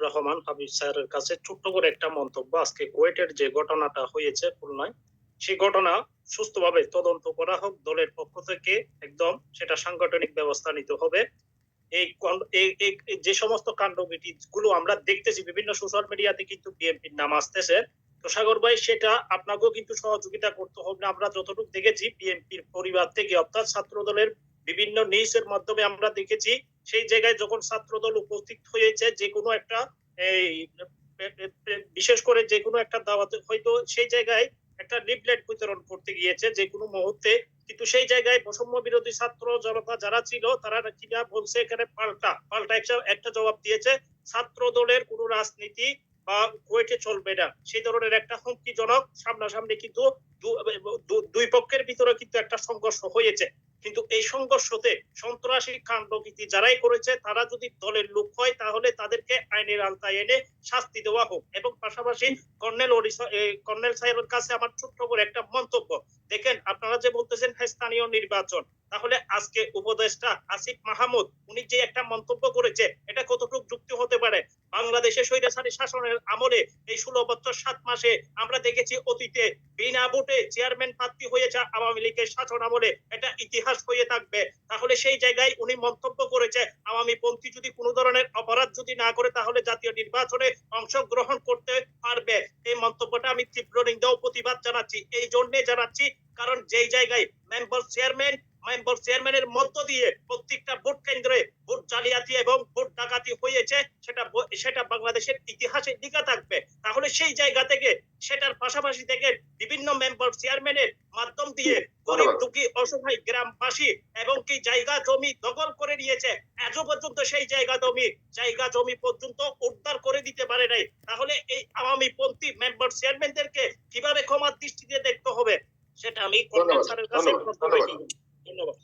রহমান হাবিব স্যারের কাছে ছোট্ট করে একটা মন্তব্য। আজকে কুয়েটের যে ঘটনাটা হয়েছে খুলনায়, সেই ঘটনা সুস্থভাবে তদন্ত করা হোক, দলের পক্ষ থেকে একদম সেটা সাংগঠনিক ব্যবস্থা নিতে হবে। যে সমস্ত কাণ্ডবিধি গুলো আমরা দেখতেছি বিভিন্ন সোশ্যাল মিডিয়াতে, কিন্তু বিএনপির নাম আসতেছে। তো সাগর ভাই, সেটা আপনাকেও কিন্তু সহযোগিতা করতে হবে। আমরা যতটুকু দেখেছি বিএনপির পরিবার থেকে, অর্থাৎ ছাত্র দলের বিভিন্ন নিউজের মাধ্যমে আমরা দেখেছি, সেই জায়গায় যখন ছাত্র দল উপস্থিত হয়েছে যে কোনো একটা এই বিশেষ করে যে কোনো একটা দাওয়াতে, হয়তো সেই জায়গায় একটা লিফলেট বিতরণ করতে গিয়েছে যে কোনো মুহূর্তে, কিন্তু সেই জায়গায় বৈষম্য বিরোধী ছাত্র জনতা যারা ছিল তারা কিনা বলছে এখানে পাল্টা পাল্টা একটা জবাব দিয়েছে, ছাত্র দলের কোনো রাজনীতি বা কুয়েটে চলবে না, সেই ধরনের একটা হুমকিজনক সামনাসামনি কিন্তু দুই পক্ষের ভিতরে কিন্তু একটা সংঘর্ষ হয়েছে। কিন্তু এই সংঘর্ষতে সন্ত্রাসী কাণ্ডকীর্তি যারাই করেছে তারা যদি দলের লোক হয় তাহলে তাদেরকে আইনের আওতায় এনে শাস্তি দেওয়া হোক। এবং পাশাপাশি কর্নেল সাহেবের কাছে আমার ছোট্ট করে একটা মন্তব্য। দেখেন, আপনারা যে বলতেছেন স্থানীয় নির্বাচন, তাহলে আজকে উপদেষ্টা আসিফ মাহমুদ উনি যে একটা মন্তব্য করেছে, এটা কতটুকু যুক্তি হতে পারে? বাংলাদেশে স্বৈরাচারী শাসনের আমলে এই 16 বছর 7 মাসে আমরা দেখেছি অতীতে বিনা ভোটে চেয়ারম্যান প্রার্থী হয়েছে আওয়ামী লীগের শাসন আমলে, এটা ইতিহাস হয়ে থাকবে। তাহলে সেই জায়গায় উনি মন্তব্য করেছে আওয়ামী পন্থী যদি কোনো ধরনের অপরাধ যদি না করে তাহলে জাতীয় নির্বাচনে অংশগ্রহণ করতে পারবে। এই মন্তব্যটা আমি তীব্র নিন্দা ও প্রতিবাদ জানাচ্ছি। এই জন্য জানাচ্ছি কারণ যেই জায়গায় চেয়ারম্যানের মধ্য দিয়ে প্রত্যেকটা ভোট কেন্দ্রে ভোট জালিয়াতি এবং ভোট ডাকাতি হয়েছে, সেটা বাংলাদেশের ইতিহাসে লেখা থাকবে। তাহলে সেই জায়গা থেকে, সেটার পাশাপাশি থেকে বিভিন্ন মেম্বার চেয়ারম্যানের মাধ্যম দিয়ে গরিব দুঃখী অসহায় গ্রামবাসী এবং কি জায়গা জমি দখল করে নিয়েছে, আজও পর্যন্ত সেই জায়গা জমি পর্যন্ত উদ্ধার করে দিতে পারে নাই। তাহলে এই আওয়ামী পন্থী মেম্বার চেয়ারম্যানদেরকে কিভাবে ক্ষমার দৃষ্টিতে দেখতে হবে, সেটা আমি কর্নেল স্যারের কাছে ধন্যবাদ।